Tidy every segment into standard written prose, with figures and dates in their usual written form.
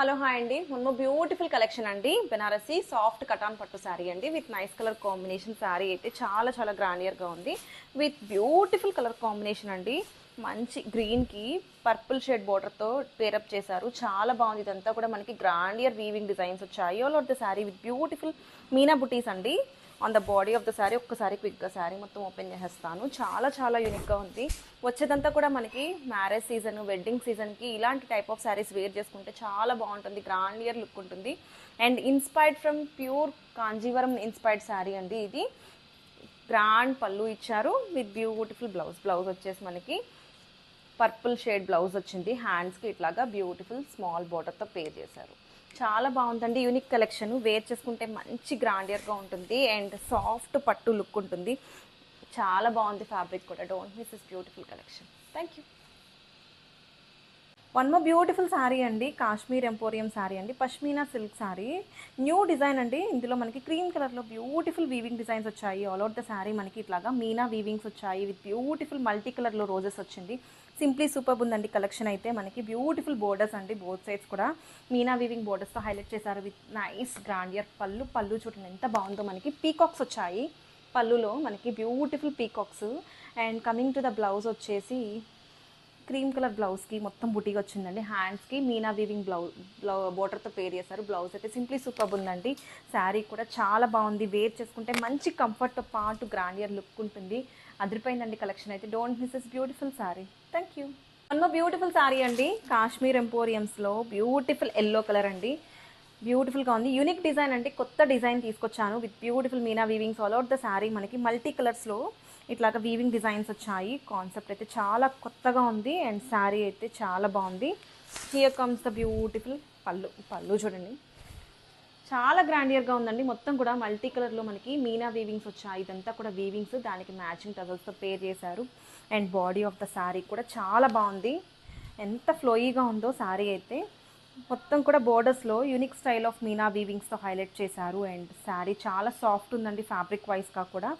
Hello hi అండి. మొన్న beautiful collection అండి. బెనారసి సాఫ్ట్ కటాన్ పట్టు శారీ అండి with nice colour combination. Sari అయితే చాలా చాలా గ్రాండియర్గా ఉంది విత్ బ్యూటిఫుల్ కలర్ కాంబినేషన్ అండి. మంచి గ్రీన్కి పర్పుల్ షేడ్ బార్డర్తో పేరప్ చేశారు. చాలా బాగుంది. ఇదంతా కూడా మనకి గ్రాండియర్ వీవింగ్ డిజైన్స్ వచ్చాయి. All over the sari with beautiful Meena బుటీస్ అండి on the body of the sari. ఒక్కసారి క్విక్గా శారీ మొత్తం ఓపెన్ చేసేస్తాను. చాలా చాలా యూనిక్గా ఉంది. వచ్చేదంతా కూడా మనకి మ్యారేజ్ సీజన్, వెడ్డింగ్ సీజన్కి ఇలాంటి టైప్ ఆఫ్ శారీస్ వేర్ చేసుకుంటే చాలా బాగుంటుంది. గ్రాండియర్ లుక్ ఉంటుంది. And inspired from pure Kanjeevaram inspired sari అండి ఇది. గ్రాండ్ పళ్ళు ఇచ్చారు విత్ బ్యూటిఫుల్ బ్లౌజ్. బ్లౌజ్ వచ్చేసి మనకి పర్పుల్ షేడ్ బ్లౌజ్ వచ్చింది. హ్యాండ్స్కి ఇట్లాగా బ్యూటిఫుల్ స్మాల్ బోర్డర్తో పేర్ చేశారు. చాలా బాగుందండి. Unique collection. వేర్ చేసుకుంటే మంచి గ్రాండియర్గా ఉంటుంది అండ్ సాఫ్ట్ పట్టు లుక్ ఉంటుంది. చాలా బాగుంది ఫ్యాబ్రిక్ కూడా. Don't miss this beautiful collection. Thank you. One more beautiful sari అండి. కాశ్మీర్ ఎంపోరియం శారీ అండి. Pashmina silk sari. New design అండి. ఇందులో మనకి క్రీమ్ కలర్లో బ్యూటిఫుల్ వీవింగ్ డిజైన్స్ వచ్చాయి. ఆల్ ఓవర్ ద శారీ మనకి ఇట్లాగా మీనా వీవింగ్స్ వచ్చాయి విత్ బ్యూటిఫుల్ మల్టీ కలర్లో రోజెస్ వచ్చింది. సింప్లీ సూపర్ ఉందండి కలెక్షన్ అయితే. మనకి బ్యూటిఫుల్ బోర్డర్స్ అండి. బోత్ సైడ్స్ కూడా మీనా వీవింగ్ బోర్డర్స్తో హైలైట్ చేశారు విత్ నైస్ గ్రాండియర్ పళ్ళు. పళ్ళు చూడండి ఎంత బాగుందో. మనకి పీకాక్స్ వచ్చాయి పళ్ళులో. మనకి beautiful peacocks. And coming to the blouse వచ్చేసి క్రీమ్ కలర్ బ్లౌజ్కి మొత్తం బుటీగా వచ్చిందండి. హ్యాండ్స్కి మీనా వీవింగ్ బోర్డర్తో పేర్ చేశారు. బ్లౌజ్ అయితే సింప్లీ సూపర్ ఉందండి. శారీ కూడా చాలా బాగుంది. వేర్ చేసుకుంటే మంచి కంఫర్ట్తో పాటు గ్రాండియర్ లుక్ ఉంటుంది. అదిరిపోయిందండి కలెక్షన్ అయితే. Don't miss this beautiful sari. Thank you. One beautiful sari అండి. కాశ్మీర్ ఎంపోరియంస్లో బ్యూటిఫుల్ ఎల్లో కలర్ అండి. బ్యూటిఫుల్గా ఉంది. యూనిక్ డిజైన్ అండి. కొత్త డిజైన్ తీసుకొచ్చాను with beautiful meena weavings. All out the sari మనకి మల్టీ కలర్స్లో ఇట్లాగా వీవింగ్ డిజైన్స్ వచ్చాయి. కాన్సెప్ట్ అయితే చాలా కొత్తగా ఉంది అండ్ శారీ అయితే చాలా బాగుంది. హియర్ కమ్స్ ద బ్యూటిఫుల్ పళ్ళు. పళ్ళు చూడండి చాలా గ్రాండియర్గా ఉందండి. మొత్తం కూడా మల్టీ కలర్లో మనకి మీనా వీవింగ్స్ వచ్చాయి. ఇదంతా కూడా వీవింగ్స్, దానికి మ్యాచింగ్ టజల్స్తో పేర్ చేశారు. And body of the sari కూడా చాలా బాగుంది. ఎంత ఫ్లోయీగా ఉందో శారీ అయితే. మొత్తం కూడా బోర్డర్స్లో యూనిక్ స్టైల్ ఆఫ్ మీనా వీవింగ్స్తో హైలైట్ చేశారు. అండ్ శారీ చాలా సాఫ్ట్ ఉందండి ఫ్యాబ్రిక్ వైజ్గా కూడా.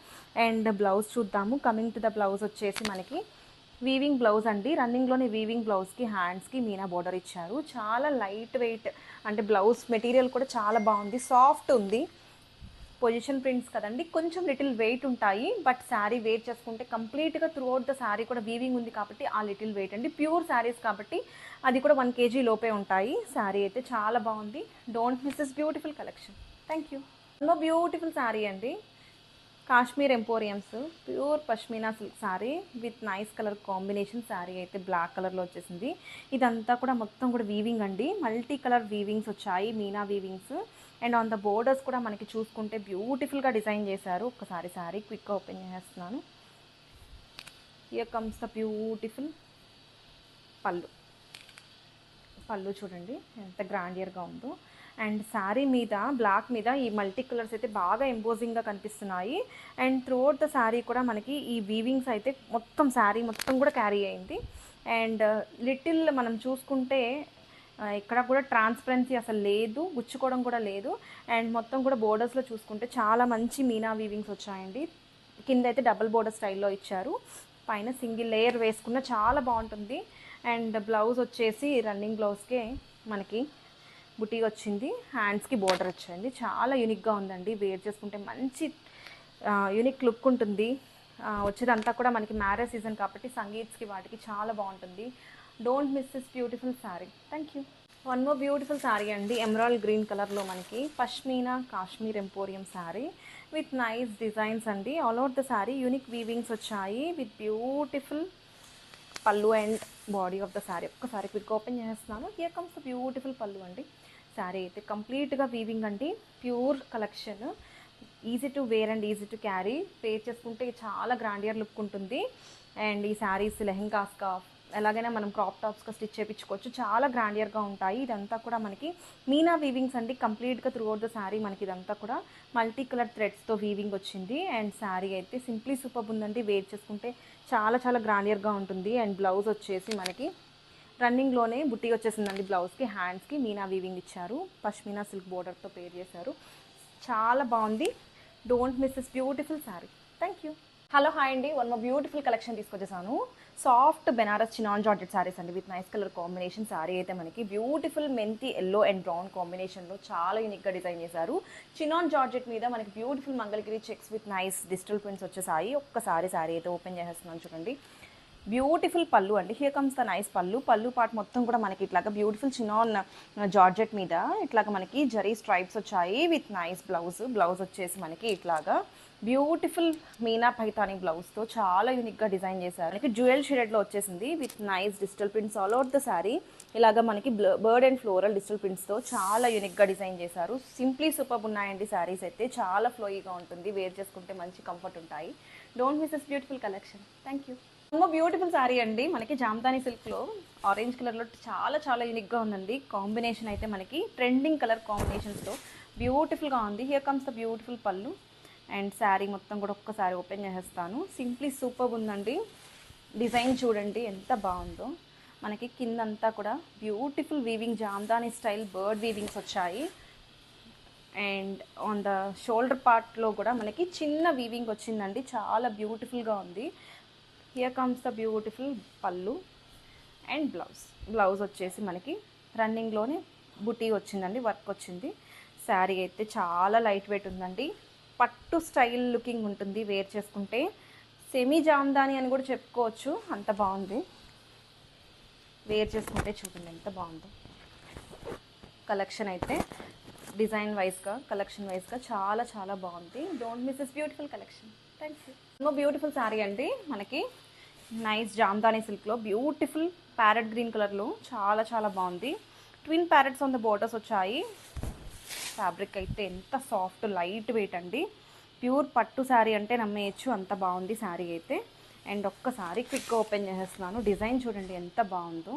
అండ్ బ్లౌజ్ చూద్దాము. కమింగ్ టు ద బ్లౌజ్ వచ్చేసి మనకి వీవింగ్ బ్లౌజ్ అండి. రన్నింగ్లోనే వీవింగ్ బ్లౌజ్కి హ్యాండ్స్కి మీనా బోర్డర్ ఇచ్చారు. చాలా లైట్ వెయిట్ అంటే బ్లౌజ్ మెటీరియల్ కూడా చాలా బాగుంది. సాఫ్ట్ ఉంది. పొజిషన్ ప్రింట్స్ కదండి, కొంచెం లిటిల్ వెయిట్ ఉంటాయి. బట్ శారీ వేర్ చేసుకుంటే కంప్లీట్గా త్రూ అవుట్ ద శారీ కూడా వీవింగ్ ఉంది కాబట్టి ఆ లిటిల్ వెయిట్ అండి. ప్యూర్ శారీస్ కాబట్టి అది కూడా 1 kg లోపే ఉంటాయి. శారీ అయితే చాలా బాగుంది. Don't miss this beautiful collection. Thank you. Beautiful sari అండి. Kashmir emporiums pure pashmina silk sari with nice colour combination. Sari అయితే బ్లాక్ కలర్లో వచ్చేసింది. ఇదంతా కూడా మొత్తం కూడా వీవింగ్ అండి. మల్టీ కలర్ వీవింగ్స్ వచ్చాయి, meena weavings. And on the borders కూడా మనకి చూసుకుంటే బ్యూటిఫుల్గా డిజైన్ చేశారు. ఒక్కసారి శారీ క్విక్గా ఓపెన్ చేస్తున్నాను. హియర్ కమ్స్ ద బ్యూటిఫుల్ పళ్ళు. పళ్ళు చూడండి ఎంత గ్రాండియర్గా ఉందో. అండ్ శారీ మీద బ్లాక్ మీద ఈ మల్టీ కలర్స్ అయితే బాగా ఎంపోజింగ్గా కనిపిస్తున్నాయి. అండ్ త్రూఅవుట్ ద శారీ కూడా మనకి ఈ వీవింగ్స్ అయితే మొత్తం శారీ మొత్తం కూడా క్యారీ అయింది. అండ్ లిటిల్ మనం చూసుకుంటే ఇక్కడ కూడా ట్రాన్స్పరెన్సీ అసలు లేదు, గుచ్చుకోవడం కూడా లేదు. అండ్ మొత్తం కూడా బోర్డర్స్లో చూసుకుంటే చాలా మంచి మీనా వీవింగ్స్ వచ్చాయండి. కింద అయితే డబుల్ బోర్డర్ స్టైల్లో ఇచ్చారు. పైన సింగిల్ లేయర్ వేసుకున్న చాలా బాగుంటుంది. అండ్ బ్లౌజ్ వచ్చేసి రన్నింగ్ బ్లౌజ్కే మనకి బుటీ వచ్చింది. హ్యాండ్స్కి బోర్డర్ వచ్చింది. చాలా యూనిక్గా ఉందండి. వేర్ చేసుకుంటే మంచి యూనిక్ లుక్ ఉంటుంది. వచ్చేదంతా కూడా మనకి మ్యారేజ్ సీజన్ కాబట్టి సంగీత్స్కి వాటికి చాలా బాగుంటుంది. Don't miss this beautiful sari. Thank you. One more beautiful sari అండి. ఎమరాల్డ్ గ్రీన్ కలర్లో మనకి pashmina Kashmir emporium sari with nice designs అండి. All over the sari unique weavings వచ్చాయి with beautiful pallu and body of the sari. ఒక్కసారి క్విక్ ఓపెన్ చేస్తున్నాను. Here comes the beautiful pallu అండి. శారీ అయితే కంప్లీట్గా వీవింగ్ అండి. Pure collection. Easy to wear and easy to carry. Wear చేసుకుంటే చాలా గ్రాండియర్ లుక్ ఉంటుంది. అండ్ ఈ శారీస్ లెహెంగాస్గా ఎలాగైనా మనం క్రాప్ టాప్స్గా స్టిచ్ చేయించుకోవచ్చు. చాలా గ్రాండియర్గా ఉంటాయి. ఇదంతా కూడా మనకి మీనా వీవింగ్స్ అండి. కంప్లీట్గా త్రూ అవుట్ ద శారీ మనకి ఇదంతా కూడా మల్టీ కలర్ థ్రెడ్స్తో వీవింగ్ వచ్చింది. అండ్ శారీ అయితే సింప్లీ సూపర్ ఉందండి. వేర్ చేసుకుంటే చాలా చాలా గ్రాండియర్గా ఉంటుంది. అండ్ బ్లౌజ్ వచ్చేసి మనకి రన్నింగ్లోనే బుట్టి వచ్చేసిందండి. బ్లౌజ్కి హ్యాండ్స్కి మీనా వీవింగ్ ఇచ్చారు. పష్మీనా సిల్క్ బోర్డర్తో పేర్ చేశారు. చాలా బాగుంది. Don't miss this beautiful sari. Thank you. Hello hi అండి, వన్ మోర్ బ్యూటిఫుల్ కలెక్షన్ తీసుకొచ్చేసాను. Soft Banaras chinon georgette saris అండి with nice colour combination. Sari అయితే మనకి బ్యూటిఫుల్ మెంతి ఎల్లో అండ్ బ్రౌన్ కాంబినేషన్లో చాలా యూనిక్గా డిజైన్ చేశారు. చినాన్ జార్జెట్ మీద మనకి beautiful Mangalagiri checks with nice digital prints వచ్చేసాయి. ఒక్కసారి సారీ అయితే ఓపెన్ చేసేస్తున్నాను చూడండి. బ్యూటిఫుల్ పళ్ళు అండి. హియర్ కమ్స్ ద నైస్ పళ్ళు పార్ట్ మొత్తం కూడా మనకి ఇట్లాగా బ్యూటిఫుల్ చినాన్ జార్జెట్ మీద ఇట్లాగా మనకి జరీ స్ట్రైప్స్ వచ్చాయి విత్ నైస్ బ్లౌజ్ వచ్చేసి మనకి ఇట్లాగా బ్యూటిఫుల్ మీనా పైతాని బ్లౌజ్తో చాలా యూనిక్గా డిజైన్ చేశారు. మనకి జ్యువెల్ షేడెడ్లో వచ్చేసింది with nice digital prints all over the sari. ఇలాగా మనకి బర్డ్ అండ్ ఫ్లోరల్ డిజిటల్ ప్రింట్స్తో చాలా యూనిక్గా డిజైన్ చేశారు. సింప్లీ సూపర్ ఉన్నాయండి శారీస్ అయితే. చాలా ఫ్లోయిగా ఉంటుంది, వేర్ చేసుకుంటే మంచి కంఫర్ట్ ఉంటాయి. Don't miss this beautiful collection. Thank you. ఇంకో బ్యూటిఫుల్ శారీ అండి మనకి జామ్దాని సిల్క్లో ఆరెంజ్ కలర్లో చాలా యూనిక్గా ఉందండి. కాంబినేషన్ అయితే మనకి ట్రెండింగ్ కలర్ కాంబినేషన్స్తో బ్యూటిఫుల్గా ఉంది. Here comes the beautiful pallu and sari మొత్తం కూడా ఒక్కసారి ఓపెన్ చేసేస్తాను. సింప్లీ సూపర్ ఉందండి. డిజైన్ చూడండి ఎంత బాగుందో. మనకి కిందంతా కూడా beautiful weaving jamdani style bird weavings వచ్చాయి. అండ్ ఆన్ ద షోల్డర్ పార్ట్లో కూడా మనకి చిన్న వీవింగ్ వచ్చిందండి, చాలా బ్యూటిఫుల్గా ఉంది. Here comes the beautiful pallu and blouse వచ్చేసి మనకి రన్నింగ్లోనే బుటీ వచ్చిందండి, వర్క్ వచ్చింది. శారీ అయితే చాలా లైట్ వెయిట్ ఉందండి. పట్టు స్టైల్ లుకింగ్ ఉంటుంది వేర్ చేసుకుంటే. సెమీ జామ్దాని అని కూడా చెప్పుకోవచ్చు, అంత బాగుంది. వేర్ చేసుకుంటే చూడండి ఎంత బాగుందో. కలెక్షన్ అయితే డిజైన్ వైజ్గా కలెక్షన్ వైజ్గా చాలా బాగుంది. Don't miss this beautiful collection. Thank you. ఇంకో బ్యూటిఫుల్ శారీ అండి మనకి నైస్ జామ్దాని సిల్క్లో బ్యూటిఫుల్ ప్యారెట్ గ్రీన్ కలర్లో చాలా బాగుంది. Twin parrots on the borders వచ్చాయి. ఫ్యాబ్రిక్ అయితే ఎంత సాఫ్ట్ లైట్ వెయిట్ అండి. ప్యూర్ పట్టు శారీ అంటే నమ్మేయచ్చు, అంత బాగుంది శారీ అయితే. అండ్ ఒక్కసారి క్విక్ ఓపెన్ చేసేస్తున్నాను. డిజైన్ చూడండి ఎంత బాగుందో.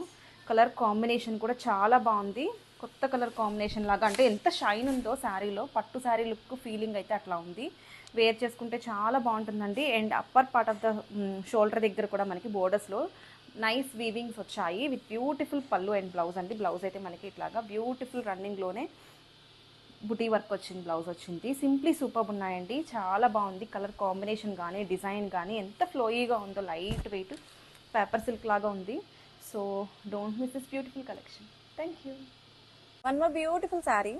కలర్ కాంబినేషన్ కూడా చాలా బాగుంది. కొత్త కలర్ కాంబినేషన్ లాగా, అంటే ఎంత షైన్ ఉందో శారీలో. పట్టు శారీ లుక్ ఫీలింగ్ అయితే అట్లా ఉంది. వేర్ చేసుకుంటే చాలా బాగుంటుందండి. And upper part of the shoulder దగ్గర కూడా మనకి బోర్డర్స్లో నైస్ వీవింగ్స్ వచ్చాయి with beautiful pallu and blouse అండి. బ్లౌజ్ అయితే మనకి ఇట్లాగా బ్యూటిఫుల్ రన్నింగ్లోనే బుటీ వర్క్ వచ్చింది, బ్లౌజ్ వచ్చింది. సింప్లీ సూపర్ ఉన్నాయండి, చాలా బాగుంది. కలర్ కాంబినేషన్ కానీ డిజైన్ కానీ ఎంత ఫ్లోయీగా ఉందో. లైట్ వెయిట్ పేపర్ సిల్క్ లాగా ఉంది. So don't miss this beautiful collection. Thank you. One more beautiful sari,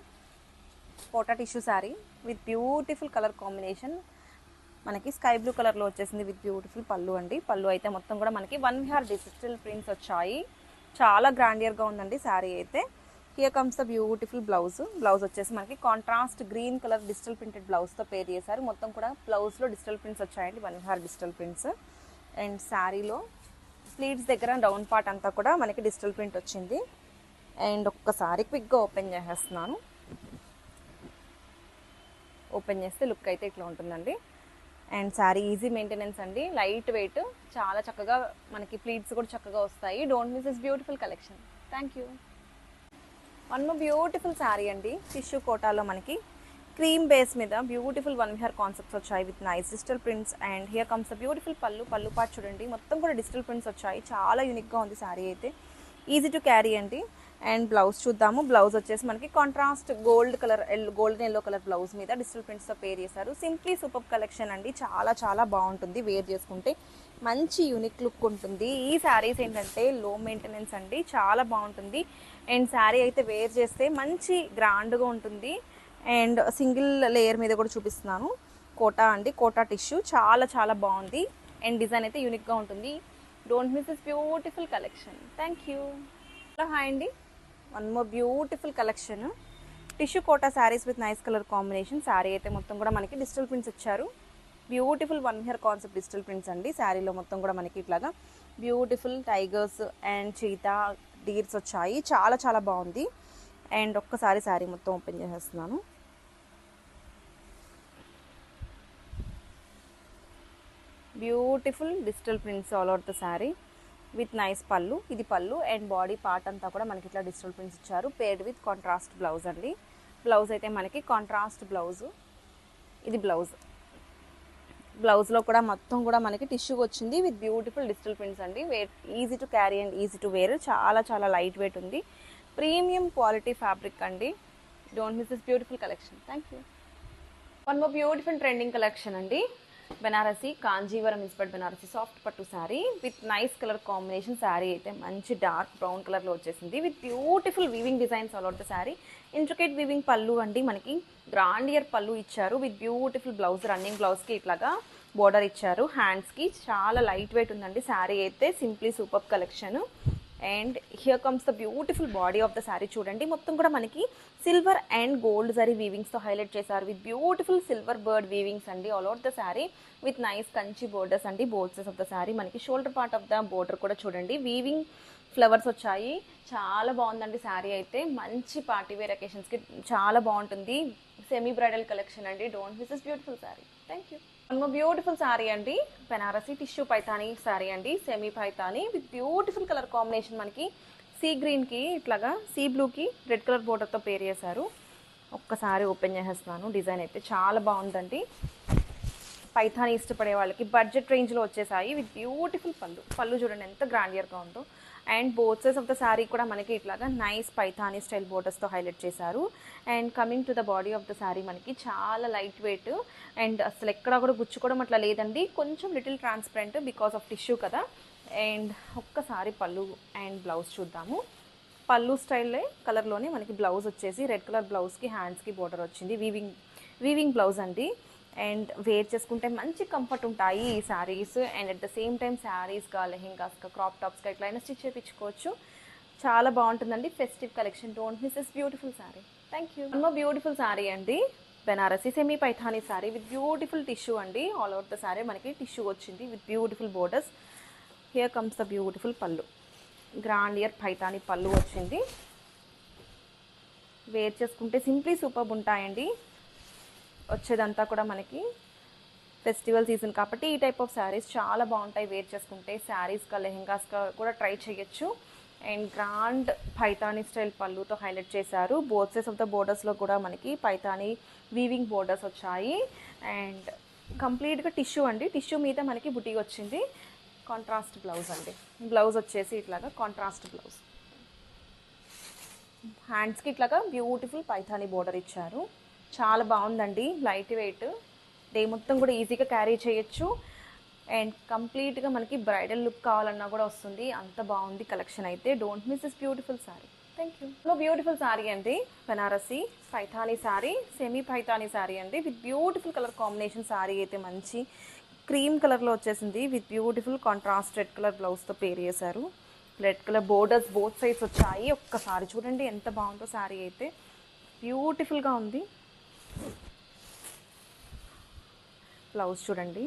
Kota tissue sari with beautiful colour combination. మనకి స్కై బ్లూ కలర్లో వచ్చేసింది విత్ బ్యూటిఫుల్ పళ్ళు అండి. పళ్ళు అయితే మొత్తం కూడా మనకి 1 మీటర్ డిజిటల్ ప్రింట్స్ వచ్చాయి. చాలా గ్రాండియర్గా ఉందండి శారీ అయితే. Here comes the beautiful blouse వచ్చేసి మనకి contrast green colour digital printed బ్లౌజ్తో పేర్ చేశారు. మొత్తం కూడా బ్లౌజ్లో డిజిటల్ ప్రింట్స్ వచ్చాయండి, 1 మీటర్ డిజిటల్ ప్రింట్స్. అండ్ శారీలో స్లీవ్స్ దగ్గర డౌన్ పార్ట్ అంతా కూడా మనకి డిజిటల్ ప్రింట్ వచ్చింది. అండ్ ఒక్కసారి క్విక్గా ఓపెన్ చేసేస్తున్నాను. ఓపెన్ చేస్తే లుక్ అయితే ఇట్లా ఉంటుందండి. అండ్ శారీ ఈజీ మెయింటెనెన్స్ అండి, లైట్ వెయిట్, చాలా చక్కగా మనకి ప్లీట్స్ కూడా చక్కగా వస్తాయి. Don't miss this beautiful collection. Thank you. One more beautiful sari అండి టిష్యూ కోటాలో మనకి క్రీమ్ బేస్ మీద బ్యూటిఫుల్ 1 మీటర్ కాన్సెప్ట్స్ వచ్చాయి with nice digital prints. And here comes the beautiful పళ్ళు పార్ట్ చూడండి మొత్తం కూడా డిజిటల్ ప్రింట్స్ వచ్చాయి. చాలా యూనిక్గా ఉంది శారీ అయితే, ఈజీ టు క్యారీ అండి. అండ్ బ్లౌజ్ చూద్దాము. బ్లౌజ్ వచ్చేసి మనకి contrast golden yellow colour blouse మీద డిజిటల్ ప్రింట్స్తో పేర్ చేశారు. సింప్లీ సూపర్ కలెక్షన్ అండి, చాలా బాగుంటుంది. వేర్ చేసుకుంటే మంచి యూనిక్ లుక్ ఉంటుంది. ఈ శారీస్ ఏంటంటే లో మెయింటెనెన్స్ అండి, చాలా బాగుంటుంది. అండ్ శారీ అయితే వేర్ చేస్తే మంచి గ్రాండ్గా ఉంటుంది. అండ్ సింగిల్ లేయర్ మీద కూడా చూపిస్తున్నాను. కోటా అండి, కోటా టిష్యూ చాలా బాగుంది. అండ్ డిజైన్ అయితే యూనిక్గా ఉంటుంది. Don't miss this beautiful collection. Thank you. Hi అండి, one more beautiful collection tissue Kota saris with nice colour combination. Sari అయితే మొత్తం కూడా మనకి డిజిటల్ ప్రింట్స్ ఇచ్చారు. Beautiful 1 metre concept digital prints అండి. శారీలో మొత్తం కూడా మనకి ఇట్లాగా beautiful tigers and cheetah deers వచ్చాయి. చాలా బాగుంది. అండ్ ఒక్కసారి శారీ మొత్తం ఓపెన్ చేసేస్తున్నాను. Beautiful digital prints all over the sari with nice pallu. ఇది పళ్ళు అండ్ బాడీ పార్ట్ అంతా కూడా మనకి ఇట్లా డిజిటల్ ప్రింట్స్ ఇచ్చారు, పేర్డ్ విత్ కాంట్రాస్ట్ బ్లౌజ్ అండి. బ్లౌజ్ అయితే మనకి కాంట్రాస్ట్ బ్లౌజ్. ఇది బ్లౌజ్లో కూడా మొత్తం కూడా మనకి టిష్యూ వచ్చింది విత్ బ్యూటిఫుల్ డిజిటల్ ప్రింట్స్ అండి. Easy to carry and easy to wear. చాలా లైట్ వెయిట్ ఉంది. ప్రీమియం క్వాలిటీ ఫ్యాబ్రిక్ అండి. Don't miss this beautiful collection. Thank you. One more beautiful trending collection అండి. బెనారసి కాంజీవరం ఇన్స్పైర్డ్ బెనారసి సాఫ్ట్ పట్టు sari with nice colour combination. Sari అయితే మంచి dark brown కలర్లో వచ్చేసింది with beautiful weaving designs all out the sari. Intricate weaving పళ్ళు అండి, మనకి గ్రాండియర్ పళ్ళు ఇచ్చారు విత్ బ్యూటిఫుల్ బ్లౌజ్. రన్నింగ్ బ్లౌజ్కి ఇట్లాగా బోర్డర్ ఇచ్చారు. హ్యాండ్స్కి చాలా లైట్ వెయిట్ ఉందండి శారీ అయితే. Simply super collection. And here comes the beautiful body of the sari. చూడండి మొత్తం కూడా మనకి సిల్వర్ అండ్ గోల్డ్ జరీ వీవింగ్స్తో హైలైట్ చేశారు with beautiful silver bird weavings అండి all over the sari with nice Kanchi borders అండి. Both sides of the sari మనకి shoulder part of the border కూడా చూడండి వీవింగ్ ఫ్లవర్స్ వచ్చాయి. చాలా బాగుందండి శారీ అయితే. మంచి పార్టీ వేర్ అకేషన్స్కి చాలా బాగుంటుంది. సెమీ బ్రైడల్ కలెక్షన్ అండి. Don't miss this beautiful sari. Thank you. Beautiful sari అండి, బెనారసి టిష్యూ పైతానీ శారీ అండి. Semi Paithani with beautiful colour combination. మనకి సీ గ్రీన్కి ఇట్లాగా సీ బ్లూకి రెడ్ కలర్ బోర్డర్తో పేర్ చేశారు. ఒక్కసారి ఓపెన్ చేసేస్తున్నాను. డిజైన్ అయితే చాలా బాగుందండి. పైథానీ ఇష్టపడే వాళ్ళకి బడ్జెట్ రేంజ్లో వచ్చేసాయి విత్ బ్యూటిఫుల్ పళ్ళు. పళ్ళు చూడండి ఎంత గ్రాండియర్గా ఉందో. And both sides of the sari కూడా మనకి ఇట్లాగా నైస్ పైథానీ స్టైల్ బోర్డర్స్తో హైలైట్ చేశారు. And coming to the body of the sari మనకి చాలా లైట్ వెయిట్ అండ్ అసలు ఎక్కడ కూడా గుచ్చుకోవడం అట్లా లేదండి. కొంచెం little transparent because of tissue కదా. అండ్ ఒక్కసారి పళ్ళు అండ్ బ్లౌజ్ చూద్దాము. పళ్ళు స్టైల్లో కలర్లోనే మనకి బ్లౌజ్ వచ్చేసి రెడ్ కలర్ బ్లౌజ్కి హ్యాండ్స్కి బోర్డర్ వచ్చింది. వీవింగ్ బ్లౌజ్ అండి. అండ్ వేర్ చేసుకుంటే మంచి కంఫర్ట్ ఉంటాయి ఈ saris. And at the same time శారీస్గా లెహెంగాస్గా క్రాప్ టాప్స్గా ఎట్లయినా స్టిచ్ చేయించుకోవచ్చు. చాలా బాగుంటుందండి. Festive collection. Don't miss this beautiful sari. Thank you. Beautiful sari అండి, Banarasi semi Paithani sari with beautiful tissue అండి. ఆల్ ఓవర్ ద శారీ మనకి టిష్యూ వచ్చింది with beautiful borders. Here comes the beautiful pallu. Grandeur Paithani pallu వచ్చింది. వేర్ చేసుకుంటే సింప్లీ సూపర్బ్ ఉంటాయండి. వచ్చేదంతా కూడా మనకి ఫెస్టివల్ సీజన్ కాబట్టి ఈ టైప్ ఆఫ్ శారీస్ చాలా బాగుంటాయి వేర్ చేసుకుంటే. శారీస్గా లెహెంగాస్గా కూడా ట్రై చేయొచ్చు. అండ్ గ్రాండ్ పైథానీ స్టైల్ పళ్ళుతో హైలైట్ చేశారు. బోత్ సైడ్స్ ఆఫ్ ద బోర్డర్స్లో కూడా మనకి పైథానీ వీవింగ్ బోర్డర్స్ వచ్చాయి. అండ్ కంప్లీట్గా టిష్యూ అండి. టిష్యూ మీద మనకి బుటీ వచ్చింది. కాంట్రాస్ట్ బ్లౌజ్ అండి. బ్లౌజ్ వచ్చేసి ఇట్లాగా కాంట్రాస్ట్ బ్లౌజ్. హ్యాండ్స్కి ఇట్లాగా బ్యూటిఫుల్ పైథానీ బోర్డర్ ఇచ్చారు. చాలా బాగుందండి. లైట్ వెయిట్, డే మొత్తం కూడా ఈజీగా క్యారీ చేయొచ్చు. అండ్ కంప్లీట్గా మనకి బ్రైడల్ లుక్ కావాలన్నా కూడా వస్తుంది. అంత బాగుంది కలెక్షన్ అయితే. Don't miss this beautiful sari. Thank you. Beautiful sari అండి, బెనారసి పైథానీ శారీ సెమీ పైథానీ శారీ అండి with beautiful colour combination. Sari అయితే మంచి క్రీమ్ కలర్లో వచ్చేసింది with beautiful contrast red colour బ్లౌజ్తో పేర్ చేశారు. Red colour borders both sides వచ్చాయి. ఒక్కసారి చూడండి ఎంత బాగుందో శారీ అయితే. బ్యూటిఫుల్గా ఉంది. బ్లౌజ్ చూడండి,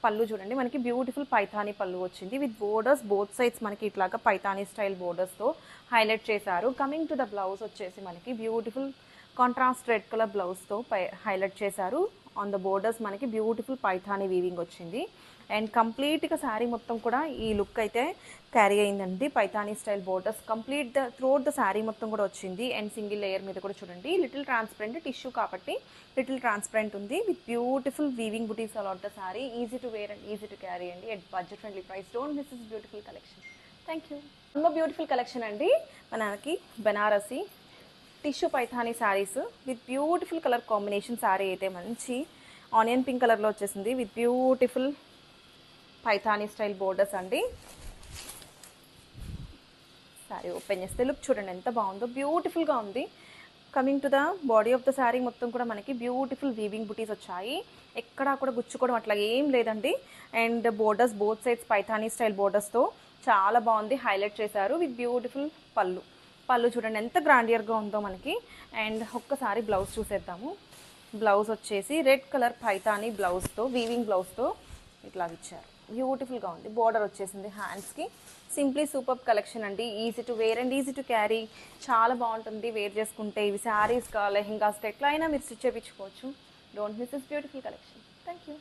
పళ్ళు చూడండి మనకి బ్యూటిఫుల్ పైథానీ పళ్ళు వచ్చింది విత్ బోర్డర్స్ బోత్ సైడ్స్ మనకి ఇట్లాగా పైథానీ స్టైల్ బోర్డర్స్తో హైలైట్ చేశారు. కమింగ్ టు ద బ్లౌజ్ వచ్చేసి మనకి బ్యూటిఫుల్ కాంట్రాస్ట్ రెడ్ కలర్ బ్లౌజ్తో హైలైట్ చేశారు. ఆన్ ద బోర్డర్స్ మనకి బ్యూటిఫుల్ పైథానీ వీవింగ్ వచ్చింది. అండ్ కంప్లీట్గా శారీ మొత్తం కూడా ఈ లుక్ అయితే క్యారీ అయిందండి. Paithani style borders complete throughout the sari మొత్తం కూడా వచ్చింది. అండ్ సింగిల్ లేయర్ మీద కూడా చూడండి లిటిల్ ట్రాన్స్పరెంట్ టిష్యూ కాబట్టి లిటిల్ ట్రాన్స్పరెంట్ ఉంది with beautiful weaving butis all out the sari. Easy to wear and easy to carry అండి at budget friendly price. Don't miss this beautiful collection. Thank you. Beautiful collection అండి, మనకి Banarasi tissue Paithani saris with beautiful colour combination. Sari అయితే మంచి onion pink కలర్లో వచ్చేసింది with beautiful Paithani style borders అండి. Sari open చేస్తే look చూడండి ఎంత బాగుందో. బ్యూటిఫుల్గా ఉంది. Coming to the body of the sari మొత్తం కూడా మనకి బ్యూటిఫుల్ వీవింగ్ బుటీస్ వచ్చాయి. ఎక్కడా కూడా గుచ్చుకోవడం అట్లా ఏం లేదండి. అండ్ borders both sides Paithani style బోర్డర్స్తో చాలా బాగుంది హైలైట్ చేశారు విత్ బ్యూటిఫుల్ పళ్ళు. పళ్ళు చూడండి ఎంత గ్రాండియర్గా ఉందో మనకి. అండ్ ఒక్కసారి బ్లౌజ్ చూసేద్దాము. బ్లౌజ్ వచ్చేసి రెడ్ కలర్ పైథానీ బ్లౌజ్తో వీవింగ్ బ్లౌజ్తో ఇట్లా ఇచ్చారు. బ్యూటిఫుల్గా ఉంది. బోర్డర్ వచ్చేసింది హ్యాండ్స్కి. సింప్లీ సూపర్ కలెక్షన్ అండి. Easy to wear and easy to carry. చాలా బాగుంటుంది వేర్ చేసుకుంటే. ఇవి శారీస్గా లెహెంగాస్గా ఎట్లా అయినా మీరు స్టిచ్ చేయించుకోవచ్చు. Don't miss this beautiful collection. Thank you.